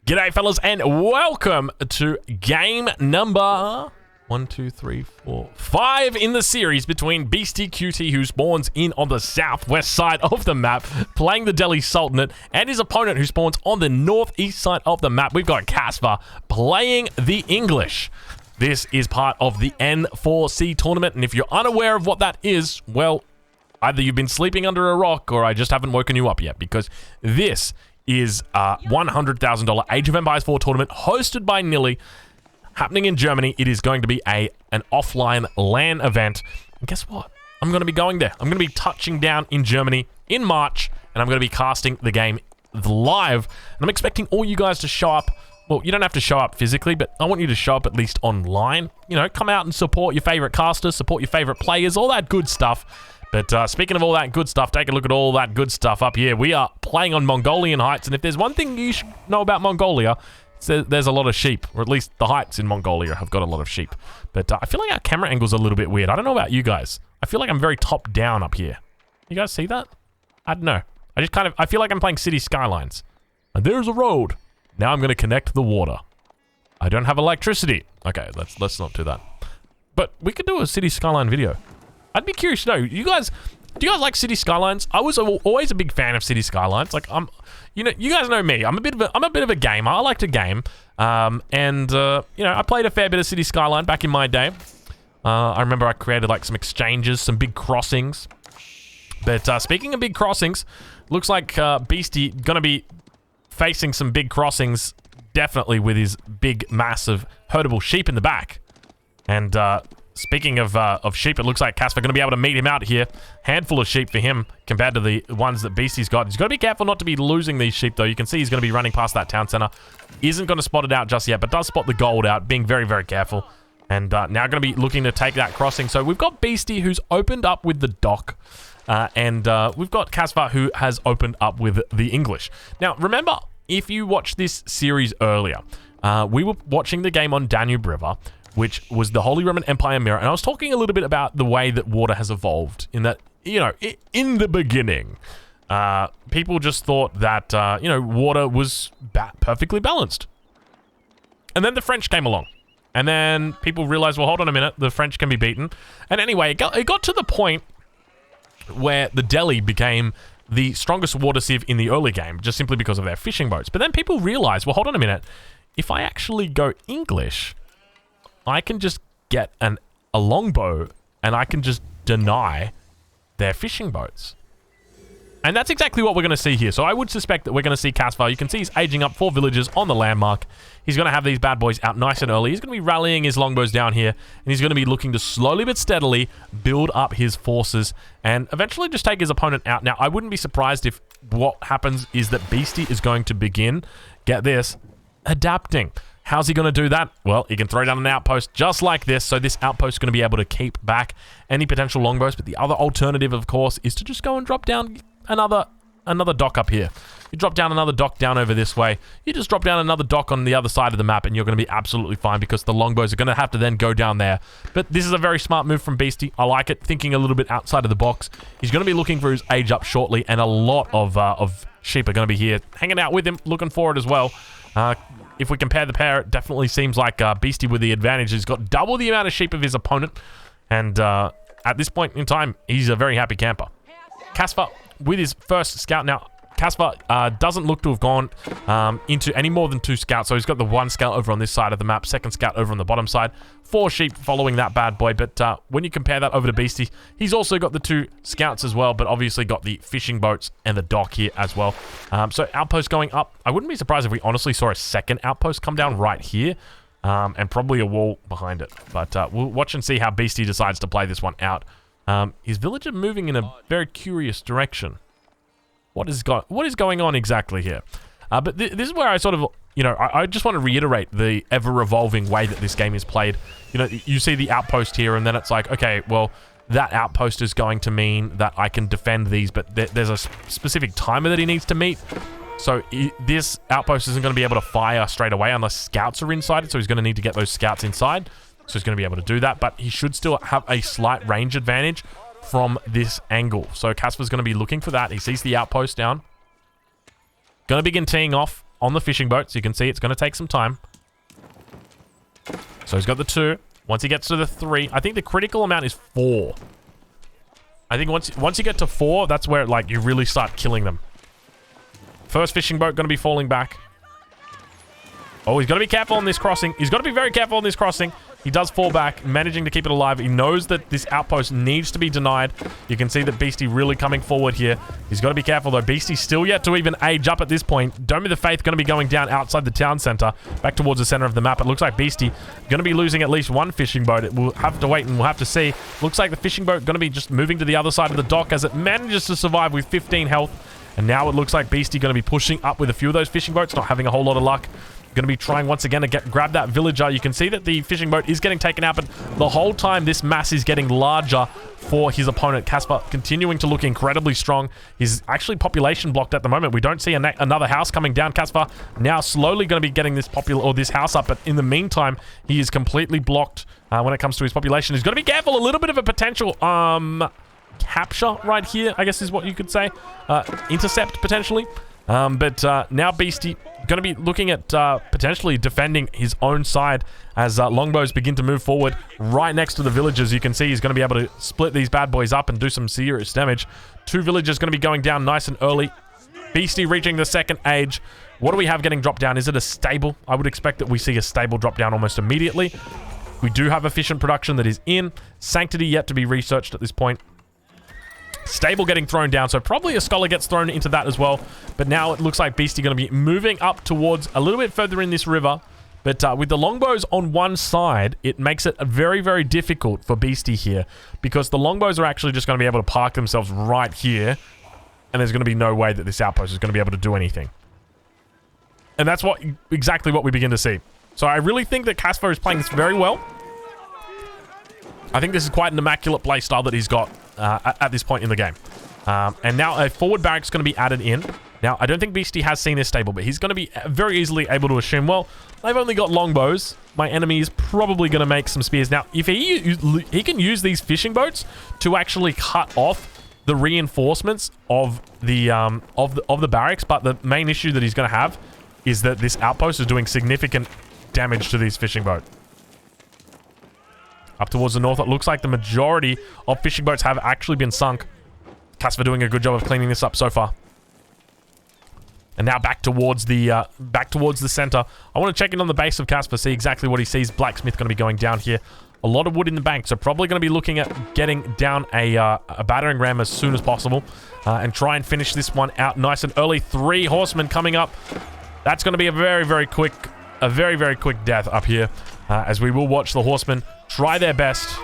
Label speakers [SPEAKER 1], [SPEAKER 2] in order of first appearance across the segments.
[SPEAKER 1] G'day, fellas, and welcome to game number 1, 2, 3, 4, 5 in the series between Beastie QT, who spawns in on the southwest side of the map, playing the Delhi Sultanate, and his opponent, who spawns on the northeast side of the map. We've got Casper playing the English. This is part of the N4C tournament, and if you're unaware of what that is, well, either you've been sleeping under a rock or I just haven't woken you up yet, because this is a $100,000 Age of Empires 4 tournament hosted by Nilly, happening in Germany. It is going to be an offline LAN event. And guess what? I'm going to be going there. I'm going to be touching down in Germany in March, and I'm going to be casting the game live. And I'm expecting all you guys to show up. Well, you don't have to show up physically, but I want you to show up at least online. You know, come out and support your favorite casters, support your favorite players, all that good stuff. But speaking of all that good stuff, take a look at all that good stuff up here. We are playing on Mongolian heights, and if there's one thing you should know about Mongolia, it's there's a lot of sheep, or at least the heights in Mongolia have got a lot of sheep. But I feel like our camera angle's a little bit weird. I don't know about you guys. I feel like I'm very top down up here. You guys see that? I don't know. I feel like I'm playing City Skylines. And there's a road. Now I'm going to connect the water. I don't have electricity. Okay, let's not do that. But we could do a City Skyline video. I'd be curious to know, do you guys like City Skylines? I was always a big fan of City Skylines. Like you guys know me. I'm a bit of a gamer. I like to game. You know, I played a fair bit of City Skyline back in my day. I remember I created like some exchanges, some big crossings. But speaking of big crossings, looks like Beastie gonna be facing some big crossings, definitely with his big, massive, herdable sheep in the back. And speaking of sheep, it looks like Casper going to be able to meet him out here. Handful of sheep for him compared to the ones that Beastie's got. He's got to be careful not to be losing these sheep, though. You can see he's going to be running past that town center. Isn't going to spot it out just yet, but does spot the gold out, being very, very careful. And now going to be looking to take that crossing. So we've got Beastie, who's opened up with the dock. And we've got Casper, who has opened up with the English. Now, remember, if you watched this series earlier, we were watching the game on Danube River, which was the Holy Roman Empire mirror, and I was talking a little bit about the way that water has evolved, in that, you know, in the beginning, people just thought that, you know, water was perfectly balanced. And then the French came along, and then people realized, well, hold on a minute, the French can be beaten. And anyway, it got to the point where the Delhi became the strongest water sieve in the early game, just simply because of their fishing boats. But then people realized, well, hold on a minute, if I actually go English, I can just get a longbow, and I can just deny their fishing boats. And that's exactly what we're going to see here. So I would suspect that we're going to see Casper. You can see he's aging up 4 villages on the landmark. He's going to have these bad boys out nice and early. He's going to be rallying his longbows down here, and he's going to be looking to slowly but steadily build up his forces and eventually just take his opponent out. Now, I wouldn't be surprised if what happens is that Beastie is going to begin, get this, adapting. How's he going to do that? Well, he can throw down an outpost just like this, so this outpost is going to be able to keep back any potential longbows. But the other alternative, of course, is to just go and drop down another dock up here. You drop down another dock down over this way. You just drop down another dock on the other side of the map, and you're going to be absolutely fine, because the longbows are going to have to then go down there. But this is a very smart move from Beastie. I like it, thinking a little bit outside of the box. He's going to be looking for his age up shortly, and a lot of sheep are going to be here hanging out with him, looking for it as well. If we compare the pair, it definitely seems like Beastie with the advantage. He's got double the amount of sheep of his opponent. And at this point in time, he's a very happy camper. Casper with his first scout. Now, Casper doesn't look to have gone into any more than 2 scouts. So he's got the 1 scout over on this side of the map, 2nd scout over on the bottom side, 4 sheep following that bad boy. But when you compare that over to Beastie, he's also got the 2 scouts as well, but obviously got the fishing boats and the dock here as well. So outpost going up. I wouldn't be surprised if we honestly saw a 2nd outpost come down right here, and probably a wall behind it. But we'll watch and see how Beastie decides to play this one out. His villager moving in a very curious direction. What is going on exactly here? But this is where I sort of, you know, I just want to reiterate the ever-evolving way that this game is played. You know, you see the outpost here, and then it's like, okay, well, that outpost is going to mean that I can defend these, but there's a specific timer that he needs to meet. So this outpost isn't going to be able to fire straight away unless scouts are inside it, so he's going to need to get those scouts inside. So he's going to be able to do that, but he should still have a slight range advantage from this angle. So Casper's going to be looking for that. He sees the outpost down. Going to begin teeing off on the fishing boat. So you can see it's going to take some time. So he's got the 2. Once he gets to the 3, I think the critical amount is 4. I think once you get to 4, that's where like you really start killing them. First fishing boat going to be falling back. Oh, he's got to be careful on this crossing. He's got to be very careful on this crossing. He does fall back, managing to keep it alive. He knows that this outpost needs to be denied. You can see that Beastie really coming forward here. He's got to be careful, though. Beastie's still yet to even age up at this point. Dome of the Faith going to be going down outside the town center, back towards the center of the map. It looks like Beastie going to be losing at least one fishing boat. We'll have to wait and we'll have to see. Looks like the fishing boat going to be just moving to the other side of the dock as it manages to survive with 15 health. And now it looks like Beastie going to be pushing up with a few of those fishing boats, not having a whole lot of luck. Going to be trying once again to grab that villager. You can see that the fishing boat is getting taken out, but the whole time this mass is getting larger for his opponent. Casper continuing to look incredibly strong. He's actually population blocked at the moment. We don't see another house coming down. Casper now slowly going to be getting this this house up, but in the meantime, he is completely blocked when it comes to his population. He's got to be careful. A little bit of a potential capture right here, I guess is what you could say. Intercept potentially. But now Beastie going to be looking at potentially defending his own side as Longbows begin to move forward right next to the villagers. You can see he's going to be able to split these bad boys up and do some serious damage. 2 villagers going to be going down nice and early. Beastie reaching the 2nd age. What do we have getting dropped down? Is it a stable? I would expect that we see a stable drop down almost immediately. We do have efficient production that is in. Sanctity yet to be researched at this point. Stable getting thrown down, so probably a scholar gets thrown into that as well. But now it looks like Beastie going to be moving up towards a little bit further in this river. But with the longbows on one side, it makes it very, very difficult for Beastie here, because the longbows are actually just going to be able to park themselves right here, and there's going to be no way that this outpost is going to be able to do anything. And that's exactly what we begin to see. So I really think that Casper is playing this very well. I think this is quite an immaculate playstyle that he's got at this point in the game. And now a forward barracks is going to be added in. Now, I don't think Beastie has seen this stable, but he's going to be very easily able to assume, well, they've only got longbows. My enemy is probably going to make some spears. Now, if he can use these fishing boats to actually cut off the reinforcements of the barracks, but the main issue that he's going to have is that this outpost is doing significant damage to these fishing boats. Up towards the north, it looks like the majority of fishing boats have actually been sunk. Casper doing a good job of cleaning this up so far. And now back towards the center. I want to check in on the base of Casper, see exactly what he sees. Blacksmith going to be going down here. A lot of wood in the bank, so probably going to be looking at getting down a battering ram as soon as possible and try and finish this one out nice and early. 3 horsemen coming up. That's going to be a very, very quick death up here, as we will watch the horsemen try their best.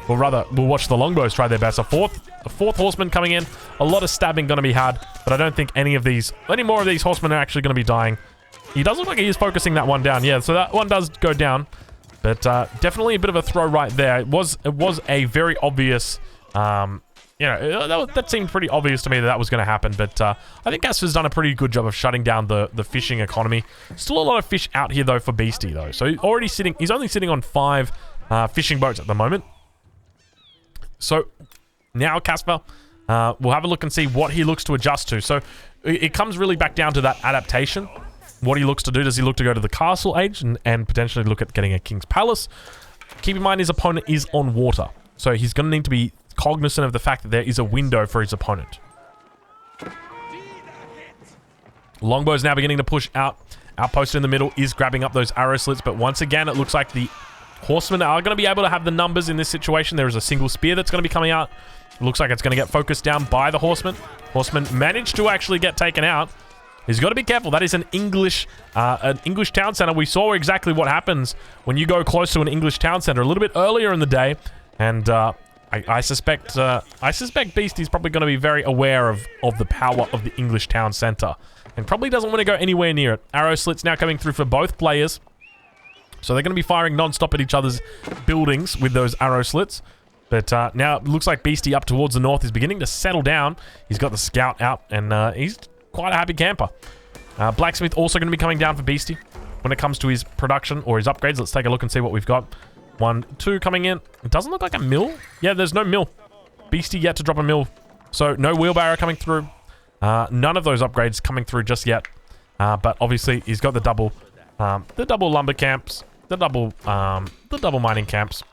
[SPEAKER 1] Or rather, we'll watch the longbows try their best. A fourth horseman coming in. A lot of stabbing going to be had, but I don't think any more of these horsemen are actually going to be dying. He does look like he is focusing that one down. Yeah, so that one does go down, but definitely a bit of a throw right there. It was a very obvious, that seemed pretty obvious to me that was going to happen, but I think Casper's done a pretty good job of shutting down the fishing economy. Still a lot of fish out here, though, for Beastie, though. So he's only sitting on 5 fishing boats at the moment. So now Casper, we'll have a look and see what he looks to adjust to. So it comes really back down to that adaptation. What he looks to do. Does he look to go to the castle age and potentially look at getting a king's palace? Keep in mind his opponent is on water, so he's going to need to be cognizant of the fact that there is a window for his opponent. Longbow's now beginning to push out. Outpost in the middle is grabbing up those arrow slits, but once again, it looks like the horsemen are going to be able to have the numbers in this situation. There is a single spear that's going to be coming out. It looks like it's going to get focused down by the horsemen. Horsemen managed to actually get taken out. He's got to be careful. That is an English town center. We saw exactly what happens when you go close to an English town center a little bit earlier in the day, and I suspect Beastie's probably going to be very aware of the power of the English town center, and probably doesn't want to go anywhere near it. Arrow slits now coming through for both players. So they're going to be firing non-stop at each other's buildings with those arrow slits. But now it looks like Beastie up towards the north is beginning to settle down. He's got the scout out, and he's quite a happy camper. Blacksmith also going to be coming down for Beastie when it comes to his production or his upgrades. Let's take a look and see what we've got. 1, 2 coming in. It doesn't look like a mill. Yeah, there's no mill. Beastie yet to drop a mill. So no wheelbarrow coming through. None of those upgrades coming through just yet. But obviously, he's got the double lumber camps, the double mining camps.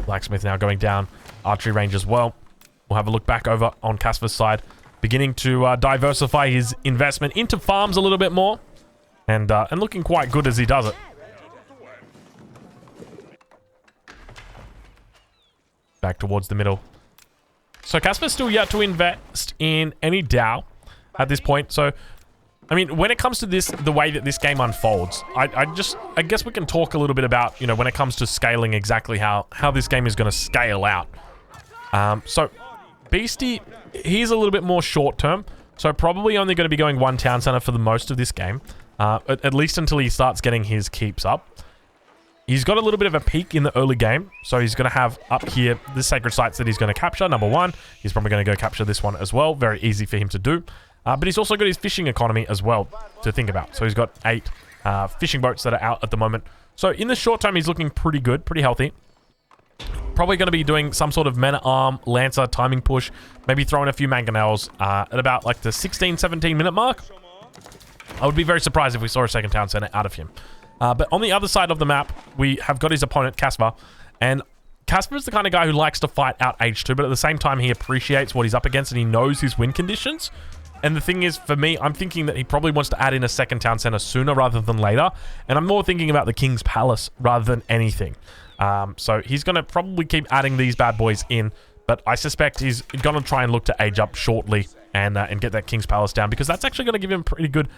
[SPEAKER 1] Blacksmith now going down archery range as well. We'll have a look back over on Casper's side, beginning to diversify his investment into farms a little bit more, and looking quite good as he does it. Back towards the middle. So Casper's still yet to invest in any Dow at this point. So, I mean, when it comes to this, the way that this game unfolds, I guess we can talk a little bit about, you know, when it comes to scaling, exactly how this game is going to scale out. So Beastie, he's a little bit more short term, so probably only going to be going one town center for the most of this game, at least until he starts getting his keeps up. He's got a little bit of a peak in the early game, so he's going to have up here the sacred sites that he's going to capture. Number one, he's probably going to go capture this one as well. Very easy for him to do. But he's also got his fishing economy as well to think about. So he's got 8 fishing boats that are out at the moment. So in the short term, he's looking pretty good, pretty healthy. Probably going to be doing some sort of men-at-arm, lancer, timing push, maybe throwing a few mangonels at about like the 16, 17 minute mark. I would be very surprised if we saw a second town center out of him. But on the other side of the map, we have got his opponent, Casper. And Casper is the kind of guy who likes to fight out H2, but at the same time, he appreciates what he's up against and he knows his win conditions. And the thing is, for me, I'm thinking that he probably wants to add in a second town center sooner rather than later. And I'm more thinking about the King's Palace rather than anything. So he's going to probably keep adding these bad boys in. But I suspect he's going to try and look to age up shortly and get that King's Palace down, because that's actually going to give him pretty good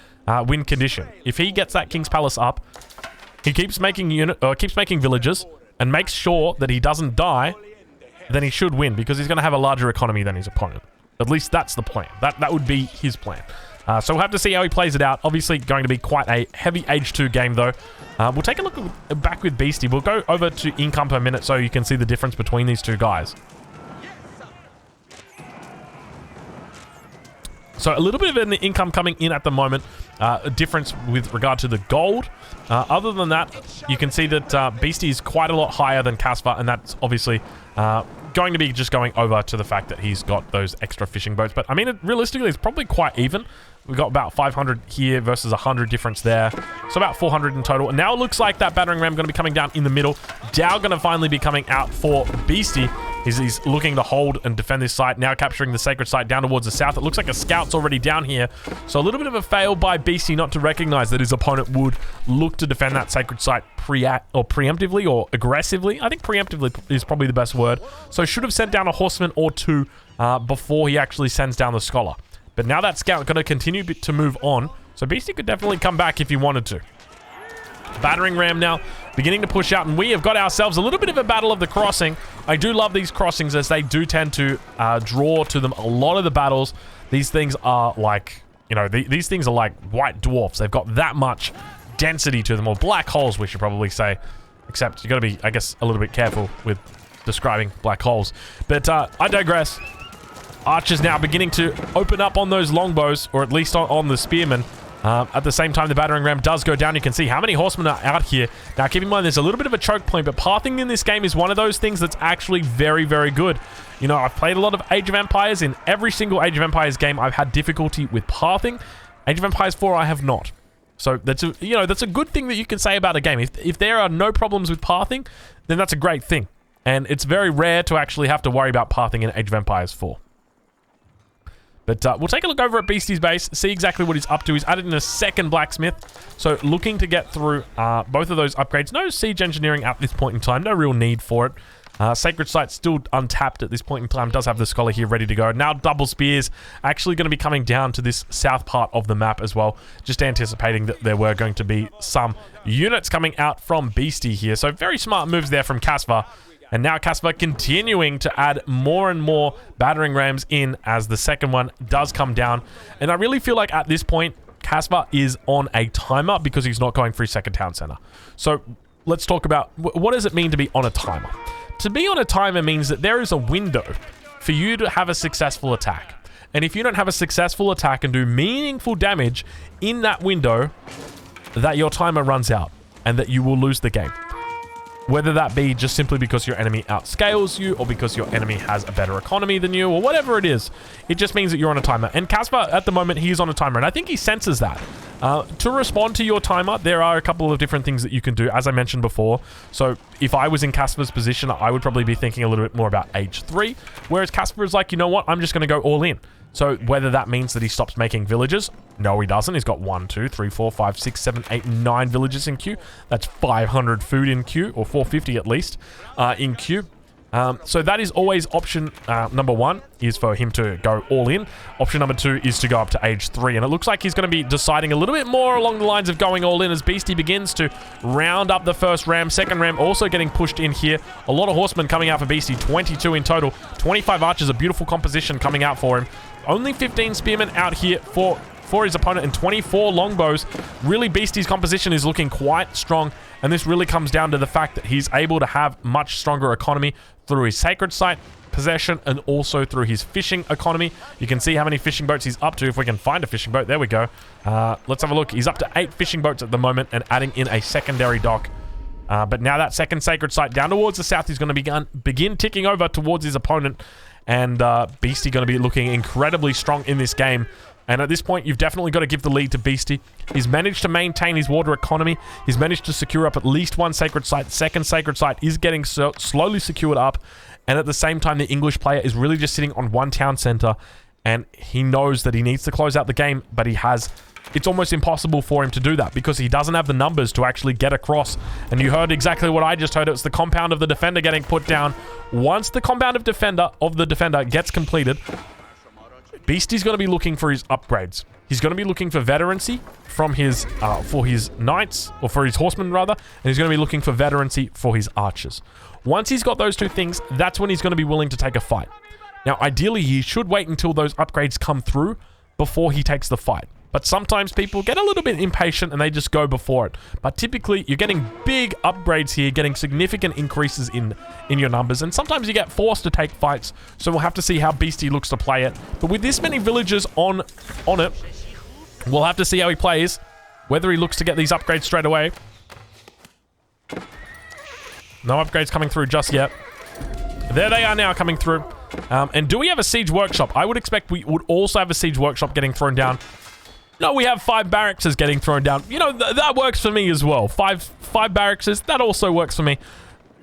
[SPEAKER 1] win condition. If he gets that King's Palace up, he keeps making villages and makes sure that he doesn't die, then he should win, because he's going to have a larger economy than his opponent. At least that's the plan. That would be his plan. So we'll have to see how he plays it out. Obviously going to be quite a heavy Age 2 game though. We'll take a look back with Beastie. We'll go over to income per minute so you can see the difference between these two guys. So a little bit of an income coming in at the moment, a difference with regard to the gold. Other than that, you can see that Beastie is quite a lot higher than Casper, and that's obviously going to be just going over to the fact that he's got those extra fishing boats. But I mean, realistically, it's probably quite even. We've got about 500 here versus 100 difference there. So about 400 in total. And now it looks like that battering ram going to be coming down in the middle. Dow going to finally be coming out for Beastie. He's looking to hold and defend this site. Now capturing the sacred site down towards the south. It looks like a scout's already down here. So a little bit of a fail by Beastie not to recognize that his opponent would look to defend that sacred site preemptively or aggressively. I think preemptively is probably the best word. So should have sent down a horseman or two before he actually sends down the scholar. But now that scout going to continue to move on. So Beastie could definitely come back if he wanted to. Battering ram now beginning to push out, and we have got ourselves a little bit of a battle of the crossing. I do love these crossings as they do tend to draw to them a lot of the battles. These things are like, you know, these things are like white dwarfs. They've got that much density to them, or black holes we should probably say, except you got to be, I guess, a little bit careful with describing black holes. But I digress. Archers now beginning to open up on those longbows, or at least on the spearmen. At the same time, the battering ram does go down. You can see how many horsemen are out here. Now, keep in mind, there's a little bit of a choke point, but pathing in this game is one of those things that's actually very, very good. You know, I've played a lot of Age of Empires. In every single Age of Empires game, I've had difficulty with pathing. Age of Empires 4, I have not. So that's a good thing that you can say about a game. If there are no problems with pathing, then that's a great thing. And it's very rare to actually have to worry about pathing in Age of Empires 4. But we'll take a look over at Beastie's base, see exactly what he's up to. He's added in a second blacksmith, so looking to get through both of those upgrades. No siege engineering at this point in time, no real need for it. Sacred Site still untapped at this point in time, does have the scholar here ready to go. Now double spears actually going to be coming down to this south part of the map as well, just anticipating that there were going to be some units coming out from Beastie here. So very smart moves there from Casper. And now Casper continuing to add more and more battering rams in as the second one does come down. And I really feel like at this point, Casper is on a timer because he's not going for his second town center. So let's talk about what does it mean to be on a timer? To be on a timer means that there is a window for you to have a successful attack. And if you don't have a successful attack and do meaningful damage in that window, that your timer runs out and that you will lose the game. Whether that be just simply because your enemy outscales you or because your enemy has a better economy than you or whatever it is. It just means that you're on a timer. And Casper, at the moment, he is on a timer. And I think he senses that. To respond to your timer, there are a couple of different things that you can do, as I mentioned before. So if I was in Casper's position, I would probably be thinking a little bit more about age 3. Whereas Casper is like, you know what? I'm just going to go all in. So whether that means that he stops making villages, no, he doesn't. He's got 1, 2, 3, 4, 5, 6, 7, 8, 9 villages in queue. That's 500 food in queue, or 450 at least, in queue. So that is always option number 1, is for him to go all in. Option number 2 is to go up to age 3. And it looks like he's going to be deciding a little bit more along the lines of going all in as Beastie begins to round up the first ram. Second ram also getting pushed in here. A lot of horsemen coming out for Beastie, 22 in total. 25 archers, a beautiful composition coming out for him. Only 15 spearmen out here for his opponent and 24 longbows. Really, Beastie's composition is looking quite strong, and this really comes down to the fact that he's able to have much stronger economy through his sacred site possession and also through his fishing economy. You can see how many fishing boats he's up to if we can find a fishing boat. There we go. Let's have a look. He's up to 8 fishing boats at the moment and adding in a secondary dock. But now that second sacred site down towards the south is going to begin ticking over towards his opponent. And Beastie going to be looking incredibly strong in this game. And at this point, you've definitely got to give the lead to Beastie. He's managed to maintain his water economy. He's managed to secure up at least 1 sacred site. The second sacred site is getting slowly secured up. And at the same time, the English player is really just sitting on 1 town center. And he knows that he needs to close out the game, but he has... It's almost impossible for him to do that because he doesn't have the numbers to actually get across. And you heard exactly what I just heard. It's the compound of the defender getting put down. Once the compound of the defender gets completed, Beastie's going to be looking for his upgrades. He's going to be looking for veterancy from his for his knights, or for his horsemen rather, and he's going to be looking for veterancy for his archers. Once he's got those 2 things, that's when he's going to be willing to take a fight. Now, ideally, he should wait until those upgrades come through before he takes the fight. But sometimes people get a little bit impatient and they just go before it. But typically, you're getting big upgrades here, getting significant increases in your numbers. And sometimes you get forced to take fights. So we'll have to see how Beastie looks to play it. But with this many villagers on it, we'll have to see how he plays. Whether he looks to get these upgrades straight away. No upgrades coming through just yet. There they are now coming through. And do we have a siege workshop? I would expect we would also have a siege workshop getting thrown down. No, we have 5 barracks getting thrown down. You know, that works for me as well. Five barracks, that also works for me.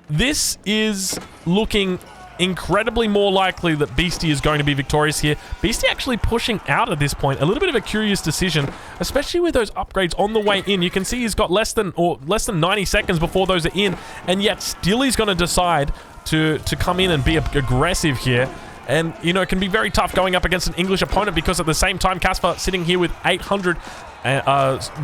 [SPEAKER 1] This is looking incredibly more likely that Beastie is going to be victorious here. Beastie actually pushing out at this point. A little bit of a curious decision, especially with those upgrades on the way in. You can see he's got less than 90 seconds before those are in, and yet still he's going to decide to come in and be aggressive here. And, you know, it can be very tough going up against an English opponent because at the same time, Casper sitting here with 800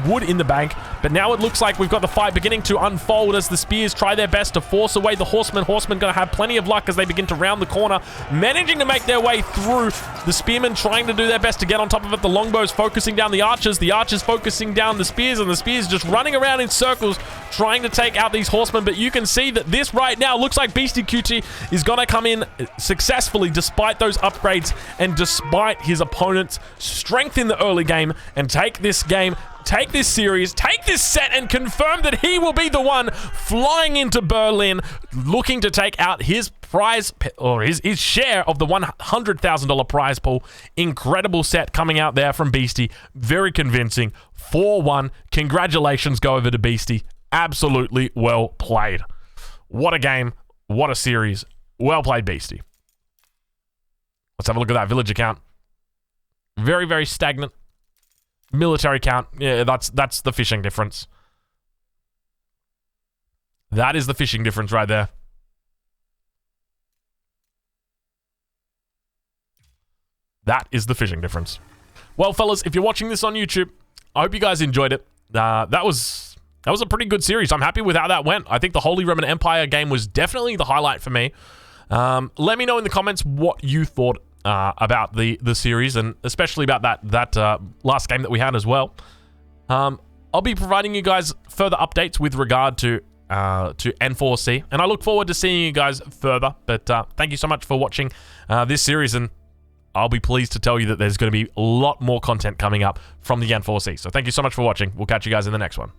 [SPEAKER 1] wood in the bank. But now it looks like we've got the fight beginning to unfold as the spears try their best to force away the horsemen. Horsemen going to have plenty of luck as they begin to round the corner, managing to make their way through. The spearmen trying to do their best to get on top of it. The longbows focusing down the archers focusing down the spears, and the spears just running around in circles trying to take out these horsemen. But you can see that this right now looks like Beastie QT is going to come in successfully despite those upgrades and despite his opponent's strength in the early game, and take this game, take this series, take this set, and confirm that he will be the one flying into Berlin looking to take out his prize, or his share of the $100,000 prize pool. Incredible set coming out there from Beastie. Very convincing. 4-1. Congratulations go over to Beastie. Absolutely well played. What a game. What a series. Well played, Beastie. Let's have a look at that villager count. Very, very stagnant. Military count. Yeah, that's the fishing difference. That is the fishing difference right there. That is the fishing difference. Well, fellas, if you're watching this on YouTube, I hope you guys enjoyed it. That was a pretty good series. I'm happy with how that went. I think the Holy Roman Empire game was definitely the highlight for me. Let me know in the comments what you thought about the series, and especially about that last game that we had as well. I'll be providing you guys further updates with regard to N4C, and I look forward to seeing you guys further. But thank you so much for watching this series, and I'll be pleased to tell you that there's going to be a lot more content coming up from the N4C. So thank you so much for watching. We'll catch you guys in the next one.